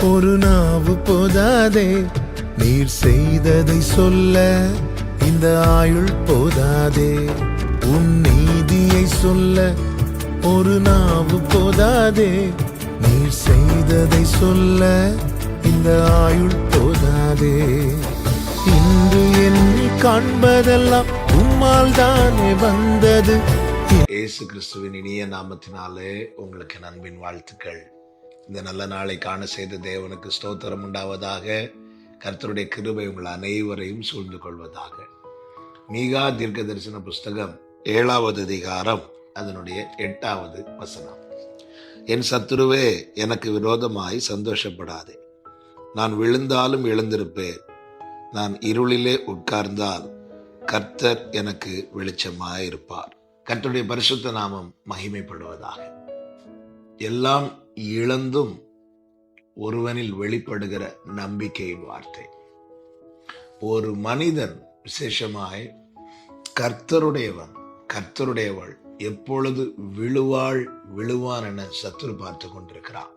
ஒரு நாவு போதாதே நீர் செய்ததை சொல்ல, இந்த ஆயுள் போதாதே உன் நீதியை சொல்ல. ஒரு நாவு போதாதே நீர் செய்ததை சொல்ல, இந்த ஆயுள் போதாதே. இன்று என்னை காண்பதெல்லாம் உம்மால் தானே வந்தது. இயேசு கிறிஸ்துவின் இனிய நாமத்தினாலே உங்களுக்கு அன்பின் வாழ்த்துக்கள். இந்த நல்ல நாளை காண செய்த தேவனுக்கு ஸ்தோத்திரம் உண்டாவதாக. கர்த்தருடைய கிருபை உங்கள் அனைவரையும் சூழ்ந்து கொள்வதாக. மீகா தீர்க்க தரிசன புஸ்தகம் 7வது அதிகாரம் அதனுடைய 8வது வசனம். என் சத்துருவே, எனக்கு விரோதமாய் சந்தோஷப்படாதே. நான் விழுந்தாலும் எழுந்திருப்பேன். நான் இருளிலே உட்கார்ந்தால் கர்த்தர் எனக்கு வெளிச்சமாயிருப்பார். கர்த்தருடைய பரிசுத்த நாமம் மகிமைப்படுவதாக. எல்லாம் இழந்தும் ஒருவனில் வெளிப்படுகிற நம்பிக்கையின் வார்த்தை. ஒரு மனிதன், விசேஷமாய் கர்த்தருடையவள் எப்பொழுது விழுவான் என சத்துரு பார்த்து கொண்டிருக்கிறான்.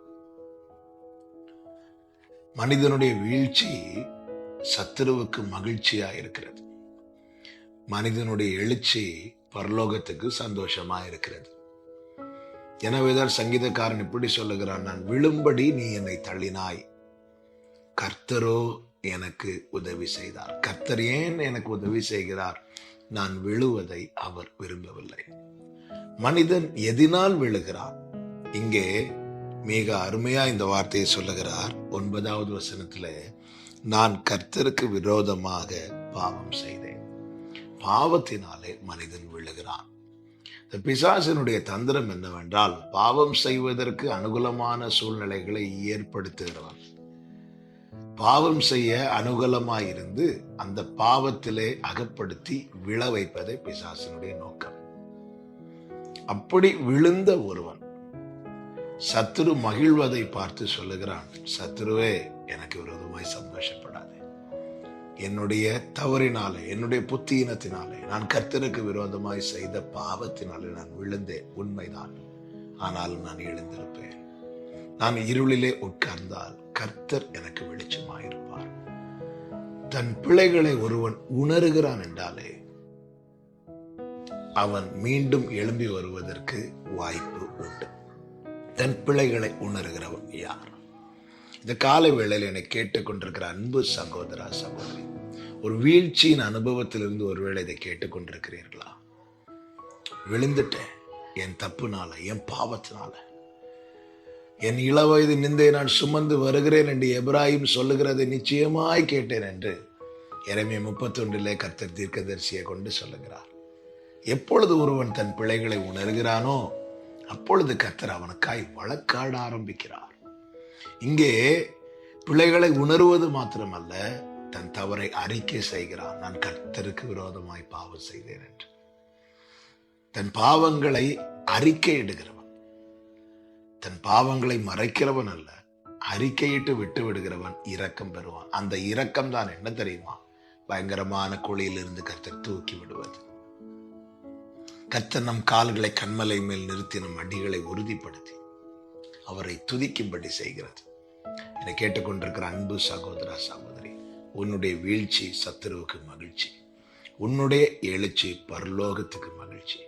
மனிதனுடைய வீழ்ச்சி சத்துருவுக்கு மகிழ்ச்சியா இருக்கிறது. மனிதனுடைய எழுச்சி பரலோகத்துக்கு சந்தோஷமா இருக்கிறது. எனவேதான் சங்கீதக்காரன் இப்படி சொல்லுகிறான், நான் விழும்படி நீ என்னை தள்ளினாய், கர்த்தரோ எனக்கு உதவி செய்தார். கர்த்தர் ஏன் எனக்கு உதவி செய்கிறார்? நான் விழுவதை அவர் விரும்பவில்லை. மனிதன் எதினால் விழுகிறான்? இங்கே மிக அருமையா இந்த வார்த்தையை சொல்லுகிறார் 9வது வசனத்துல, நான் கர்த்தருக்கு விரோதமாக பாவம் செய்தேன். பாவத்தினாலே மனிதன் விழுகிறான். இந்த பிசாசினுடைய தந்திரம் என்னவென்றால், பாவம் செய்வதற்கு அனுகூலமான சூழ்நிலைகளை ஏற்படுத்துகிறவன். பாவம் செய்ய அனுகூலமாயிருந்து அந்த பாவத்திலே அகப்படுத்தி விழ வைப்பதே பிசாசினுடைய நோக்கம். அப்படி விழுந்த ஒருவன் சத்துரு மகிழ்வதை பார்த்து சொல்லுகிறான், சத்துருவே, எனக்கு விரோதமாய் சந்தோஷப்படாது. என்னுடைய தவறினாலே, என்னுடைய புத்தியினத்தினாலே, நான் கர்த்தருக்கு விரோதமாய் செய்த பாவத்தினாலே நான் விழுந்தேன், உண்மைதான். ஆனாலும் நான் எழுந்திருப்பேன். நான் இருளிலே உட்கார்ந்தால் கர்த்தர் எனக்கு வெளிச்சமாயிருப்பார். தன் பிழைகளை ஒருவன் உணர்கிறான் என்றாலே அவன் மீண்டும் எழும்பி வருவதற்கு வாய்ப்பு உண்டு. தன் பிழைகளை உணர்கிறவன் யார்? இந்த காலை வேளையில் என்னை கேட்டுக்கொண்டிருக்கிற அன்பு சகோதரா, சகோதரி, ஒரு வீழ்ச்சியின் அனுபவத்திலிருந்து ஒருவேளை இதை கேட்டுக்கொண்டிருக்கிறீர்களா? விழுந்துட்டேன், என் தப்புனால, என் பாவத்தினால, என் இளவயது நிந்தை நான் சுமந்து வருகிறேன் என்று எபிராயிம் சொல்லுகிறதை நிச்சயமாய் கேட்டேன் என்று எரேமியா 31 கர்த்தர் தீர்க்கதரிசியை கொண்டு சொல்லுகிறார். எப்பொழுது ஒருவன் தன் பிழைகளை உணர்கிறானோ அப்பொழுது கர்த்தர் அவனுக்காய் வழக்காட ஆரம்பிக்கிறார். இங்கே பிழைகளை உணர்வது மாத்திரமல்ல, தன் தவறை அறிக்கை செய்கிறான். நான் கர்த்தருக்கு விரோதமாய் பாவம் செய்தேன் என்று தன் பாவங்களை அறிக்கையிடுகிறவன். தன் பாவங்களை மறைக்கிறவன் அல்ல, அறிக்கையிட்டு விட்டு விடுகிறவன் இரக்கம் பெறுவான். அந்த இரக்கம் தான் என்ன தெரியுமா? பயங்கரமான குழியிலிருந்து கர்த்தர் தூக்கி விடுவது. கர்த்தர் நம் கால்களை கண்மலை மேல் நிறுத்தி நம் அடிகளை உறுதிப்படுத்தி அவரை துதிக்கும்படி செய்கிறது. என்னை கேட்டுக்கொண்டிருக்கிற அன்பு சகோதரா, சகோதரி, உன்னுடைய வீழ்ச்சி சத்துருவுக்கு மகிழ்ச்சி, உன்னுடைய எழுச்சி பரலோகத்துக்கு மகிழ்ச்சி.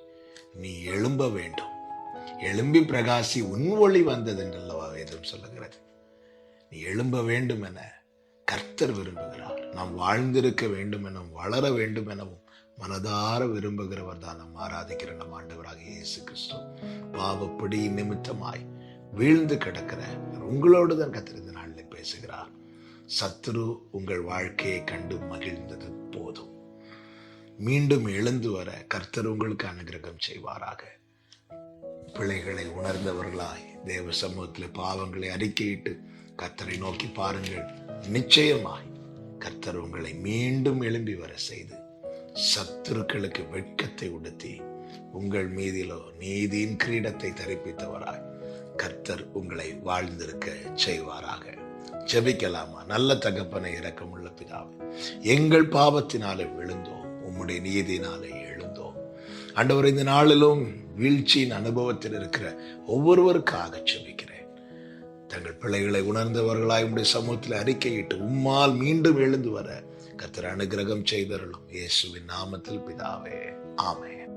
நீ எழும்ப வேண்டும். எழும்பி பிரகாசி, உன் ஒளி வந்தது என்றல்லவா வேதம் சொல்லுகிறது. நீ எழும்ப வேண்டும் என கர்த்தர் விரும்புகிறார். நாம் வாழ்ந்திருக்க வேண்டும் எனவும் வளர வேண்டும் எனவும் மனதார விரும்புகிறவர் தான் நாம் ஆராதிக்கிற நம் ஆண்டவராக இயேசு கிறிஸ்து. பாவப்படி நிமித்தமாய் வீழ்ந்து கிடக்கிற உங்களோடு தான் கர்த்தர் இந்த நாளில் பேசுகிறார். சத்துரு உங்கள் வாழ்க்கையை கண்டு மகிழ்ந்தது போதும். மீண்டும் எழுந்து வர கர்த்தர் உங்களுக்கு அனுகிரகம் செய்வாராக. பிழைகளை உணர்ந்தவர்களாய் தேவ சமூகத்தில் பாவங்களை அறிக்கையிட்டு கர்த்தரை நோக்கி பாருங்கள். நிச்சயமாய் கர்த்தர் உங்களை மீண்டும் எழும்பி வர செய்து சத்துருக்களுக்கு வெட்கத்தை உடுத்தி உங்கள் மீதிலோ நீதியின் கிரீடத்தை தரிப்பித்தவராய் கர்த்தர் உங்களை வாழ்ந்திருக்க செய்வாராக. ஜெபிக்கலாமா? நல்ல தகப்பனை, இரக்கமுள்ள பிதாவே, எங்கள் பாவத்தினாலே விழுந்தோம், உம்முடைய நீதியினாலே எழுந்தோம். ஆண்டவர், இந்த நாளிலும் வீழ்ச்சியின் அனுபவத்தில் இருக்கிற ஒவ்வொருவருக்காக ஜெபிக்கிறேன். தங்கள் பிள்ளைகளை உணர்ந்தவர்களாய் உம்முடைய சமூகத்தில் அறிக்கையிட்டு உம்மால் மீண்டும் எழுந்து வர கர்த்தர் அனுக்கிரகம் செய்தருளும். இயேசுவின் நாமத்தில் பிதாவே, ஆமென்.